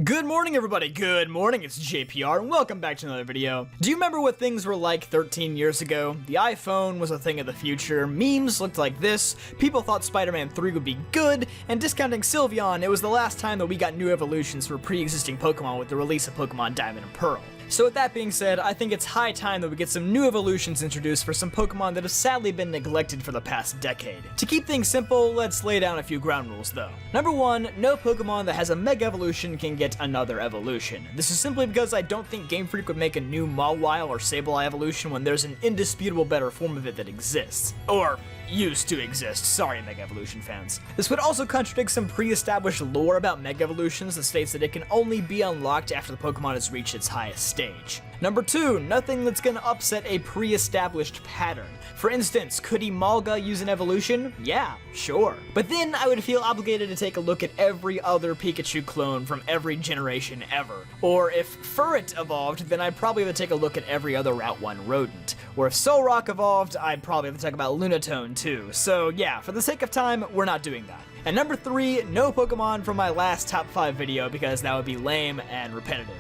Good morning, everybody. Good morning. It's JPR, and welcome back to another video. Do you remember what things were like 13 years ago? The iPhone was a thing of the future, memes looked like this, people thought Spider-Man 3 would be good, and discounting Sylveon, it was the last time that we got new evolutions for pre-existing Pokemon with the release of Pokemon Diamond and Pearl. So with that being said, I think it's high time that we get some new evolutions introduced for some Pokemon that have sadly been neglected for the past decade. To keep things simple, let's lay down a few ground rules though. Number 1, no Pokemon that has a Mega Evolution can get another evolution. This is simply because I don't think Game Freak would make a new Mawile or Sableye evolution when there's an indisputable better form of it that exists. Or used to exist. Sorry, Mega Evolution fans. This would also contradict some pre-established lore about Mega Evolutions that states that it can only be unlocked after the Pokemon has reached its highest stage. Number 2, nothing that's gonna upset a pre-established pattern. For instance, could Emolga use an evolution? Yeah, sure. But then I would feel obligated to take a look at every other Pikachu clone from every generation ever. Or if Furret evolved, then I'd probably have to take a look at every other Route 1 rodent. Or if Solrock evolved, I'd probably have to talk about Lunatone too. So yeah, for the sake of time, we're not doing that. And number 3, no Pokemon from my last top 5 video because that would be lame and repetitive.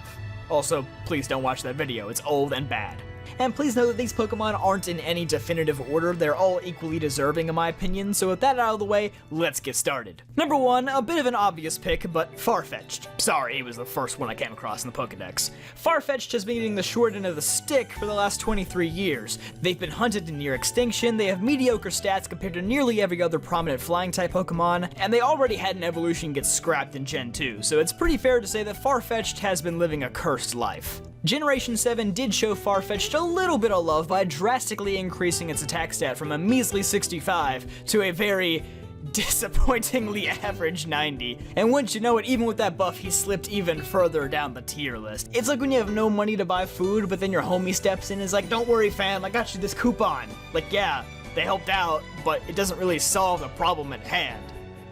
Also, please don't watch that video, it's old and bad. And please know that these Pokemon aren't in any definitive order, they're all equally deserving in my opinion, so with that out of the way, let's get started. Number 1, a bit of an obvious pick, but Farfetch'd. Sorry, he was the first one I came across in the Pokedex. Farfetch'd has been getting the short end of the stick for the last 23 years. They've been hunted to near extinction, they have mediocre stats compared to nearly every other prominent flying-type Pokemon, and they already had an evolution get scrapped in Gen 2, so it's pretty fair to say that Farfetch'd has been living a cursed life. Generation 7 did show Farfetch'd a little bit of love by drastically increasing its attack stat from a measly 65 to a very disappointingly average 90. And wouldn't you know it, even with that buff, he slipped even further down the tier list. It's like when you have no money to buy food, but then your homie steps in and is like, "Don't worry fam, I got you this coupon." Like, yeah, they helped out, but it doesn't really solve the problem at hand.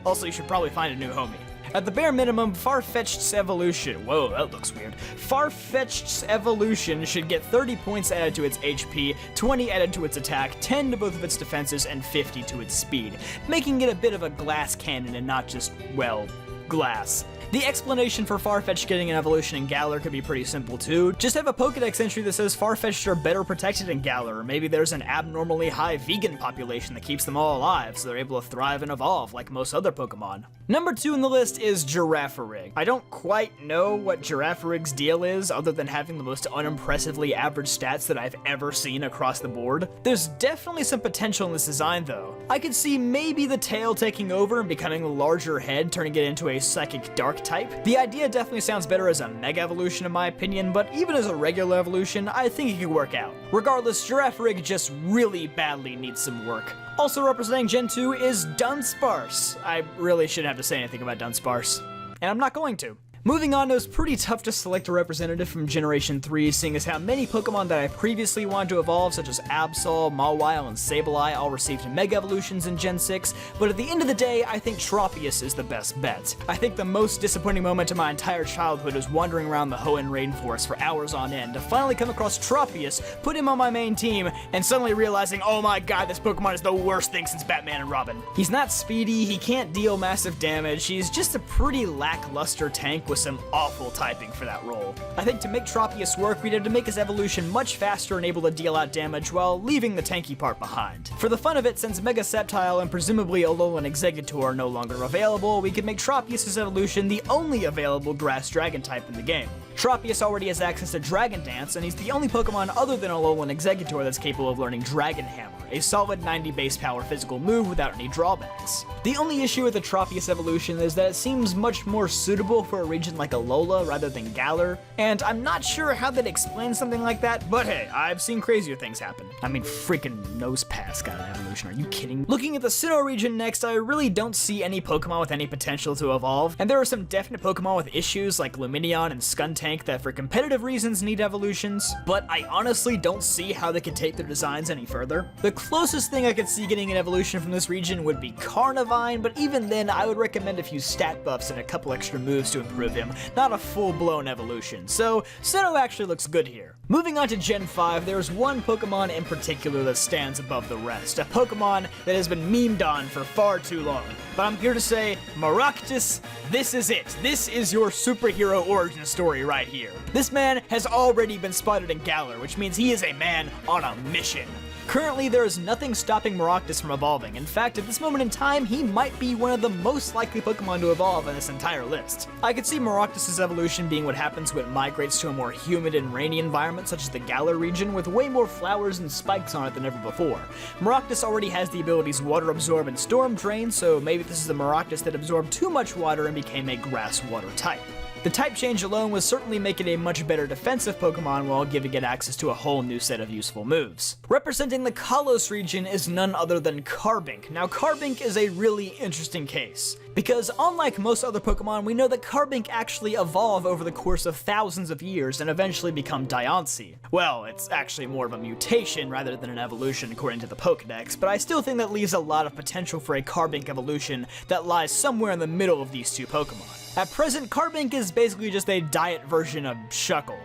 Also, you should probably find a new homie. At the bare minimum, Farfetch'd's evolution, whoa, that looks weird. Farfetch'd's evolution should get 30 points added to its HP, 20 added to its attack, 10 to both of its defenses, and 50 to its speed, making it a bit of a glass cannon and not just, well, glass. The explanation for Farfetch'd getting an evolution in Galar could be pretty simple too. Just have a Pokedex entry that says Farfetch'd are better protected in Galar, or maybe there's an abnormally high vegan population that keeps them all alive, so they're able to thrive and evolve like most other Pokemon. Number 2 in the list is Girafarig. I don't quite know what Girafarig's deal is, other than having the most unimpressively average stats that I've ever seen across the board. There's definitely some potential in this design though. I could see maybe the tail taking over and becoming a larger head, turning it into a Psychic Dark type. The idea definitely sounds better as a Mega Evolution in my opinion, but even as a regular evolution, I think it could work out. Regardless, Girafarig just really badly needs some work. Also representing Gen 2 is Dunsparce. I really shouldn't have to say anything about Dunsparce, and I'm not going to. Moving on, it was pretty tough to select a representative from Generation 3, seeing as how many Pokemon that I previously wanted to evolve, such as Absol, Mawile, and Sableye, all received Mega Evolutions in Gen 6, but at the end of the day, I think Tropius is the best bet. I think the most disappointing moment of my entire childhood was wandering around the Hoenn Rainforest for hours on end to finally come across Tropius, put him on my main team, and suddenly realizing, oh my god, this Pokemon is the worst thing since Batman and Robin. He's not speedy, he can't deal massive damage, he's just a pretty lackluster tank with some awful typing for that role. I think to make Tropius work, we'd have to make his evolution much faster and able to deal out damage while leaving the tanky part behind. For the fun of it, since Mega Sceptile and presumably Alolan Exeggutor are no longer available, we could make Tropius' evolution the only available Grass Dragon type in the game. Tropius already has access to Dragon Dance, and he's the only Pokemon other than Alolan Exeggutor that's capable of learning Dragon Hammer, a solid 90 base power physical move without any drawbacks. The only issue with the Tropius evolution is that it seems much more suitable for a region like Alola rather than Galar, and I'm not sure how that explains something like that, but hey, I've seen crazier things happen. I mean, freaking Nosepass got an evolution, are you kidding? Looking at the Sinnoh region next, I really don't see any Pokemon with any potential to evolve, and there are some definite Pokemon with issues like Lumineon and Skuntank that for competitive reasons need evolutions, but I honestly don't see how they could take their designs any further. The closest thing I could see getting an evolution from this region would be Carnivine, but even then I would recommend a few stat buffs and a couple extra moves to improve him, not a full-blown evolution, so Sinnoh actually looks good here. Moving on to Gen 5, there's one Pokemon in particular that stands above the rest, a Pokemon that has been memed on for far too long. But I'm here to say, Maractus, this is it. This is your superhero origin story right here. This man has already been spotted in Galar, which means he is a man on a mission. Currently, there is nothing stopping Maractus from evolving. In fact, at this moment in time, he might be one of the most likely Pokemon to evolve in this entire list. I could see Maractus' evolution being what happens when it migrates to a more humid and rainy environment such as the Galar region with way more flowers and spikes on it than ever before. Maractus already has the abilities Water Absorb and Storm Drain, so maybe this is the Maractus that absorbed too much water and became a grass-water type. The type change alone would certainly make it a much better defensive Pokemon while giving it access to a whole new set of useful moves. Representing the Kalos region is none other than Carbink. Now Carbink is a really interesting case, because unlike most other Pokemon, we know that Carbink actually evolve over the course of thousands of years and eventually become Diancie. Well, it's actually more of a mutation rather than an evolution according to the Pokedex, but I still think that leaves a lot of potential for a Carbink evolution that lies somewhere in the middle of these two Pokemon. At present, Carbink is basically just a diet version of Shuckle.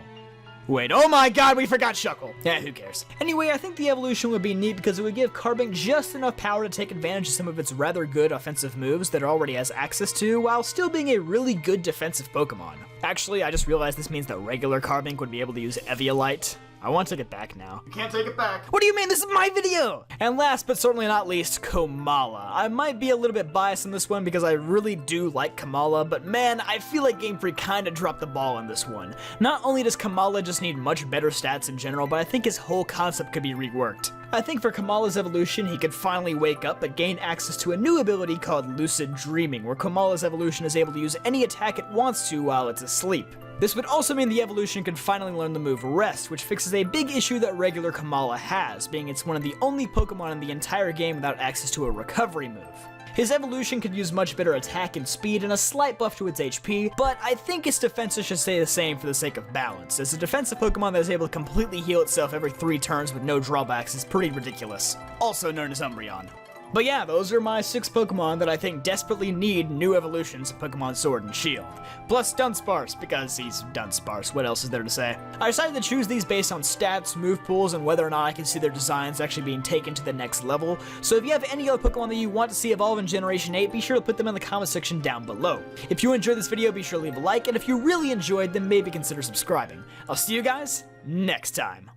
Wait, oh my god, we forgot Shuckle! Yeah, who cares? Anyway, I think the evolution would be neat because it would give Carbink just enough power to take advantage of some of its rather good offensive moves that it already has access to, while still being a really good defensive Pokemon. Actually, I just realized this means that regular Carbink would be able to use Eviolite. I want to take it back now. You can't take it back. What do you mean? This is my video! And last but certainly not least, Komala. I might be a little bit biased on this one because I really do like Komala, but man, I feel like Game Freak kinda dropped the ball on this one. Not only does Komala just need much better stats in general, but I think his whole concept could be reworked. I think for Komala's evolution, he could finally wake up but gain access to a new ability called Lucid Dreaming, where Komala's evolution is able to use any attack it wants to while it's asleep. This would also mean the evolution could finally learn the move Rest, which fixes a big issue that regular Komala has, being it's one of the only Pokemon in the entire game without access to a recovery move. His evolution could use much better attack and speed and a slight buff to its HP, but I think its defenses should stay the same for the sake of balance, as a defensive Pokemon that is able to completely heal itself every 3 turns with no drawbacks is pretty ridiculous. Also known as Umbreon. But yeah, those are my 6 Pokemon that I think desperately need new evolutions of Pokemon Sword and Shield. Plus Dunsparce, because he's Dunsparce, what else is there to say? I decided to choose these based on stats, move pools, and whether or not I can see their designs actually being taken to the next level, so if you have any other Pokemon that you want to see evolve in Generation 8, be sure to put them in the comment section down below. If you enjoyed this video, be sure to leave a like, and if you really enjoyed, then maybe consider subscribing. I'll see you guys next time.